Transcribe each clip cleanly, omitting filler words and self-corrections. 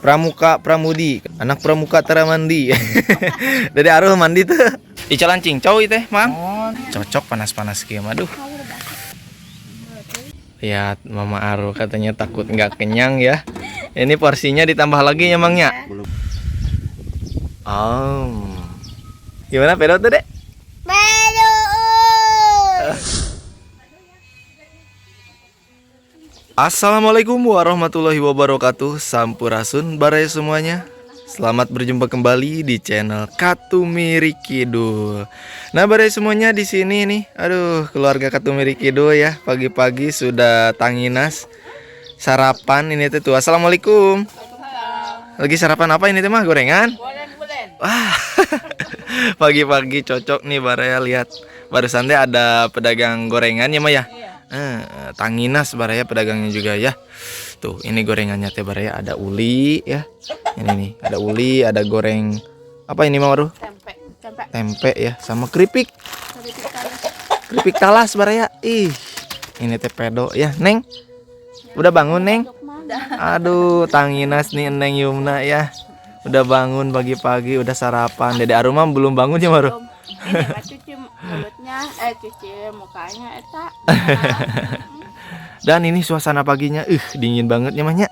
Pramuka Pramudi, anak pramuka tara mandi. Dede Aruh mandi tuh. Icalan cincau itu Mang. Cocok panas-panas kieu aduh. Lihat Mama Aruh katanya takut nggak kenyang ya. Ini porsinya ditambah lagi ya Mangnya. Oh. Gimana pedot tuh, Dek? Assalamualaikum warahmatullahi wabarakatuh. Sampurasun barai semuanya. Selamat berjumpa kembali di channel Katumiri Kidul. Nah, barai semuanya di sini nih. Aduh, keluarga Katumiri Kidul ya. Pagi-pagi sudah tanginas sarapan ini tuh. Assalamualaikum. Lagi sarapan apa ini teh mah? Gorengan? Wah. Pagi-pagi cocok nih baraya lihat. Barusan deh ada pedagang gorengan ya Maya. Tanginas baraya pedagangnya juga ya. Tuh, ini gorengannya teh baraya ada uli ya. Ini nih, ada uli, ada goreng apa ini Mama Aruh? Tempe ya, sama keripik. Keripik talas baraya. Ih, ini teh pedo ya, Neng. Udah bangun, Neng? Aduh, tanginas nih Neng Yumna ya. Udah bangun pagi-pagi, udah sarapan. Dede Aruh mah belum bangun ya, Maruh? Cuci mulutnya, cuci mukanya eta. Dan ini suasana paginya, dingin banget ya mahnya.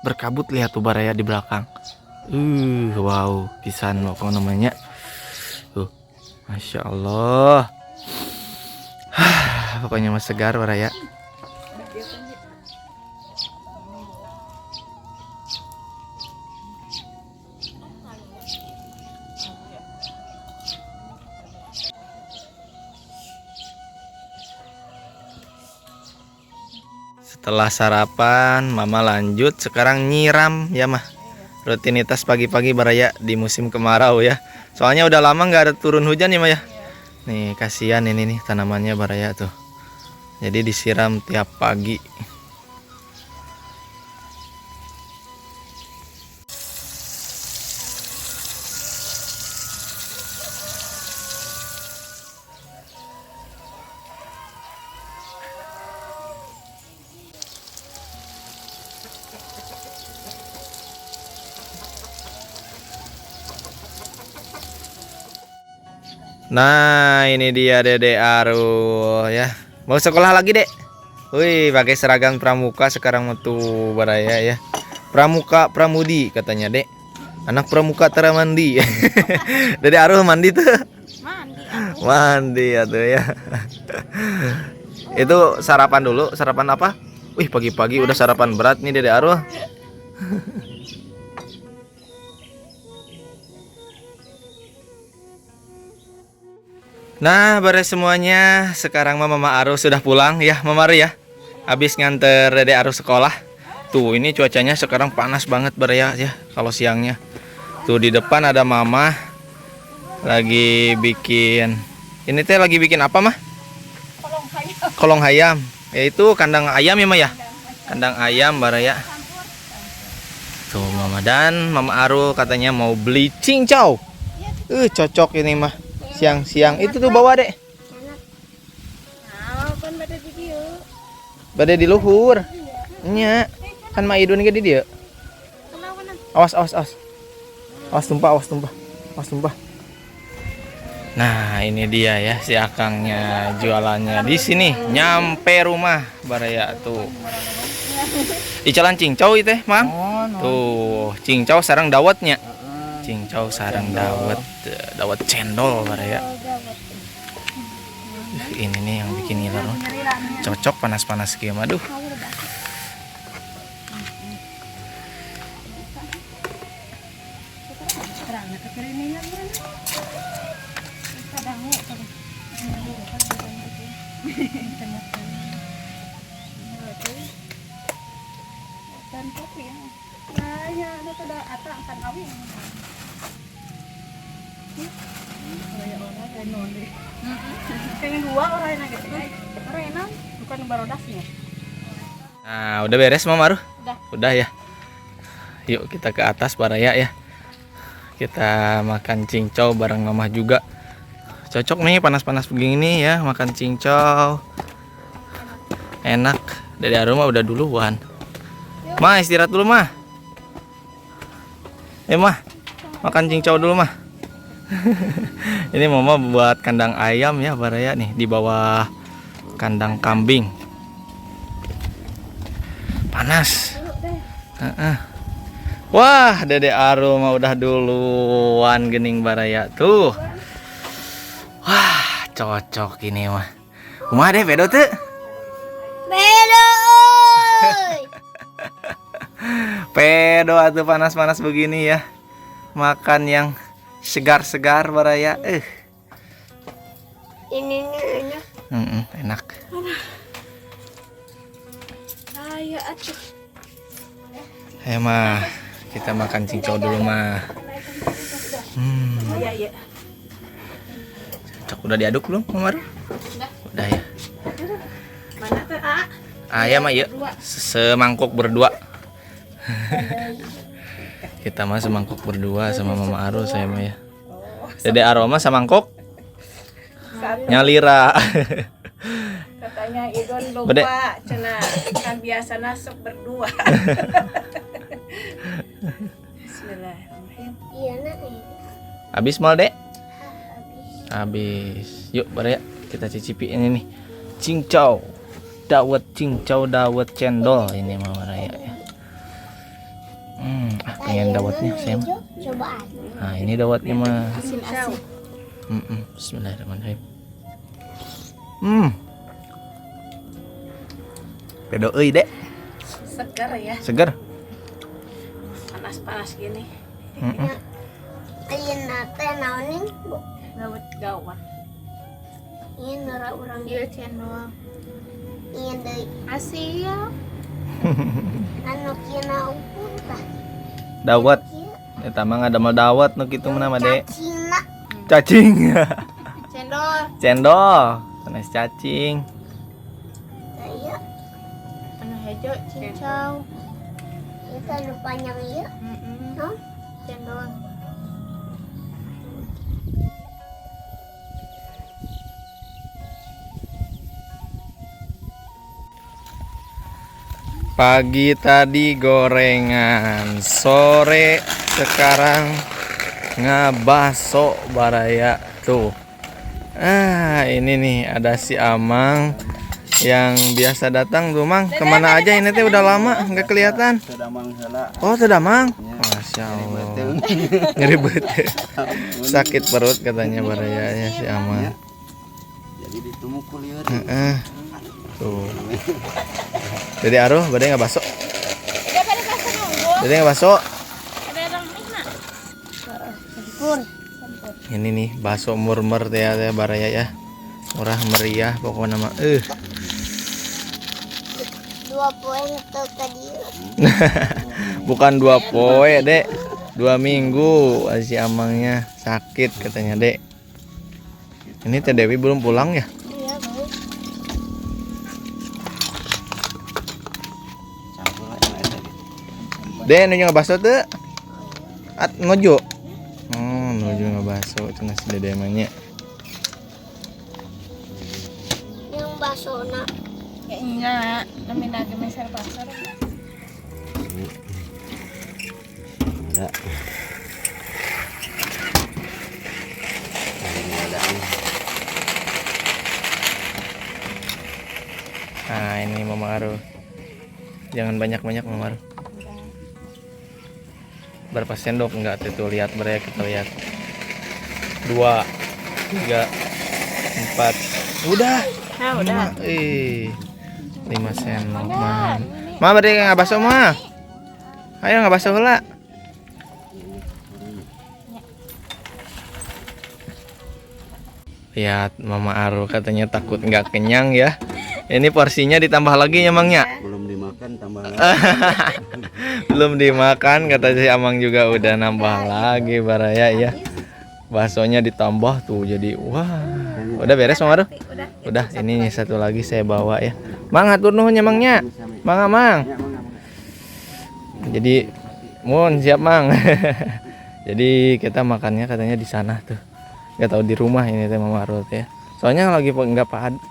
Berkabut lihat tuh baraya di belakang. Wow, pisan apa namanya? Tuh, Masya Allah. Pokoknya mas segar baraya. Setelah sarapan, Mama lanjut sekarang nyiram ya mah. Rutinitas pagi-pagi baraya di musim kemarau ya. Soalnya udah lama nggak ada turun hujan ya Maya. Nih kasihan ini nih tanamannya baraya tuh. Jadi disiram tiap pagi. Nah, ini dia Dede Aruh ya. Mau sekolah lagi, Dek? Wih, pakai seragam pramuka sekarang tuh baraya ya. Pramuka Pramudi katanya, Dek. Anak pramuka tara mandi. Dede Aruh mandi tuh. Mandi ya tuh ya. Itu sarapan dulu, sarapan apa? Wih, pagi-pagi udah sarapan berat nih Dede Aruh. Nah, beres semuanya. Sekarang Mama Aruh sudah pulang ya, Mama Aruh ya. Habis nganter Dede Aruh sekolah. Tuh, ini cuacanya sekarang panas banget baraya ya kalau siangnya. Tuh di depan ada Mama lagi bikin. Ini teh lagi bikin apa, Mah? Kolong ayam. Yaitu kandang ayam ya, Mah ya. Kandang ayam baraya. Tuh, Mama dan Mama Aruh katanya mau beli cincau. Cocok ini mah. Siang-siang itu tuh bawa Dek. Bade di luhur. Nya, kan Maidun ge di dieu. Awas. Awas tumpah. Awas tumpah. Nah, ini dia ya si akangnya jualannya di sini. Nyampe rumah baraya tuh. Icalan cincau itu Mang. Tuh, cincau sareng dawetnya. Cincau sarang dawet cendol baraya. Ini nih yang bikin ngiler. Cocok panas-panas kieu aduh. Nah, udah beres Mama Aruh? Udah ya. Yuk kita ke atas baraya ya. Kita makan cincau bareng Mama juga. Cocok nih panas-panas begini ya makan cincau. Enak. Dede Aruh mah udah duluan. Ma istirahat dulu mah. Mah, makan cincau dulu mah. Ini mama buat kandang ayam ya Baraya nih di bawah kandang kambing. Panas. Wah, Dede Aru mah udah duluan gening Baraya tuh. Wah, cocok ini mah. Kumaha deh pedo teh? Pedo. Pedo atuh panas-panas begini ya. Makan yang segar-segar Baraya. Ini enak. Enak. Ayo atuh. Ayo mah, kita makan cincau dulu mah. Iya. Cok udah diaduk belum, Mamar? Udah ya. Mana tuh, A? Ayam mah yuk. Semangkuk berdua. Kita mah semangkuk berdua sama Mama Aru saya mah ya. Dede Aroma semangkuk nyalira. Katanya Idon lupa, Bede. cenah kan biasa nasuk berdua. Bismillahirrahmanirrahim. Iya nak. Habis mal dek? Habis. Habis. Yuk Baraya kita cicipi ini nih. Cincau. Dawet cincau dawet cendol ini Mama Raya ya. Pengen dawetnya saya mah. Coba aja. Nah, ini dawetnya mah. Asin-asin. Bismillahirrahmanirrahim. Pedo euy dek, Segar ya, segar. panas-panas gini. Ayeuna nate naonin. Gawat. Ieu nora urang Iya cendol. ieu deui. Asia. Anu kieu na ukur tah. Dawet. Kieu Eta mah ngadamel dawet nu kitu mah nama dek. cacingna. Cacing. Cendol. Cendol. Sanes cacing. Aya Anu hejo cincau. ieu teh nu panjang ieu. Naon? Cendol. Pagi tadi gorengan, sore sekarang ngabaso Baraya tuh. Ini nih ada si Amang yang biasa datang tuh Mang. Kemana aja ini teh udah lama nggak kelihatan. Oh sudah Mang. Masya Allah. Nyeri bete. Sakit perut katanya Baraya ya si Amang. Jadi ditumuk kuliah. Tuh. Dede Aruh, badai nggak baso? Dede nggak baso? Ini nih baso murmer teh ya Baraya ya. Murah meriah pokoknya mah. 2 poin teu ka dieu. Bukan 2 poe, Dek. 2 minggu si Amangnya sakit katanya, Dek. Ini Teh Dewi belum pulang ya? Iya, Bu. Dek, nu ngabaso teu? Nojo. Nojo ngabaso cenah si Dede emangnya. Yang basona Kayaknya kami lagi meser pasar. Ada. Ini ada. Nah, ini Mama Aru. Jangan banyak-banyak Mama Aru. Berapa sendok enggak tuh lihat Baraya kita lihat. 2 3 4. Udah. Nah, udah. 5 sendok mah. Ma bade ngabaso mah. Ayo ngabaso heula. Lihat Mama Aru katanya takut nggak kenyang ya. Ini porsinya ditambah lagi ya Mangnya. Belum dimakan tambah lagi. Belum dimakan kata si Amang juga udah nambah lagi Baraya ya. Baksonya ditambah tuh jadi wah. Udah beres Mama Aru? Udah, ini satu lagi saya bawa ya. Mang hatur nuhun ya Mangnya. Mang. Jadi mun siap Mang. Jadi kita makannya katanya di sana tuh. Nggak tahu di rumah ini teh Mama Aru ya. Soalnya lagi nggak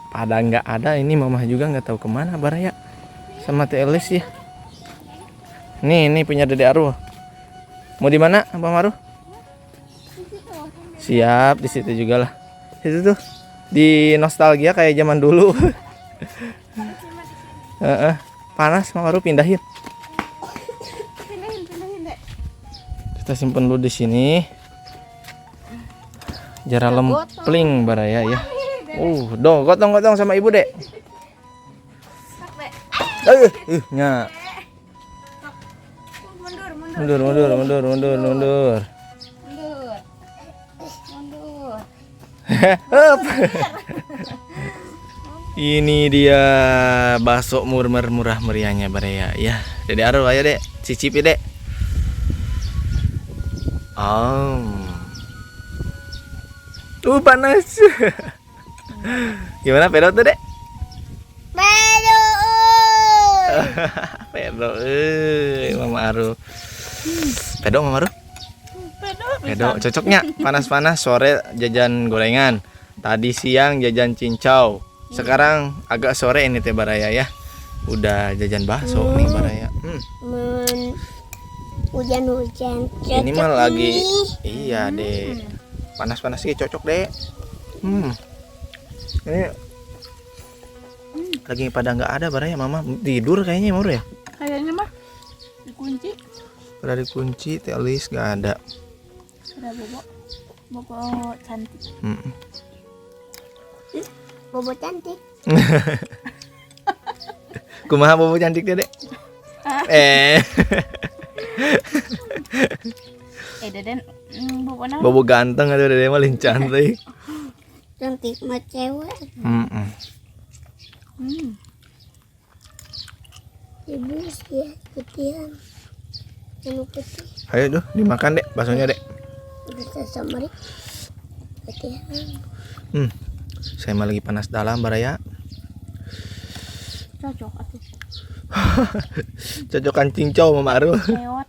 pada nggak ada ini Mama juga nggak tahu kemana Baraya sama Teh Elis ya. Ini punya Dede Aru. Mau di mana, Abang Maru? Siap, di situ juga lah. Itu tuh di nostalgia kayak zaman dulu. Panas, Bang Maru pindahin. Pindahin, Dek. Kita simpen dulu di sini. Jara lempling baraya ya. Dong, gotong sama ibu, Dek. Nya. Mundur. Hup. Ini dia bakso murah meriahnya baraya ya. Dede Aru ayo, Dek. Cicipi, Dek. Panas. Gimana pedo tuh, Dek? Pedo. Pedo, Mama Aru. Pedo, Mama Aru. Pedo, cocoknya panas-panas sore jajan gorengan. Tadi siang jajan cincau. Sekarang agak sore ini teh baraya ya. Udah jajan bakso nih baraya. Hujan-hujan. Ini mah Cocok lagi nih. iya, Dek. Panas-panas sih cocok, Dek. Ini lagi pada nggak ada baraya, Mama tidur kayaknya Maru ya. Kayaknya mah dikunci. Pada dikunci, Telis nggak ada. Ada bobo cantik. Bobo cantik. Kumaha bobo cantik, Dek? Deden bobo naon? Bobo ganteng ada Dede mah lin cantik. Cantik mah cewek. Ibu sih putihan. Anu putih. Ayo tuh dimakan, Dek, baksonya, Dek. Udah sesama putihan. Saya mah lagi panas dalam baraya. Cocok atuh. Cocokan cincau Mama Aru. Lewat.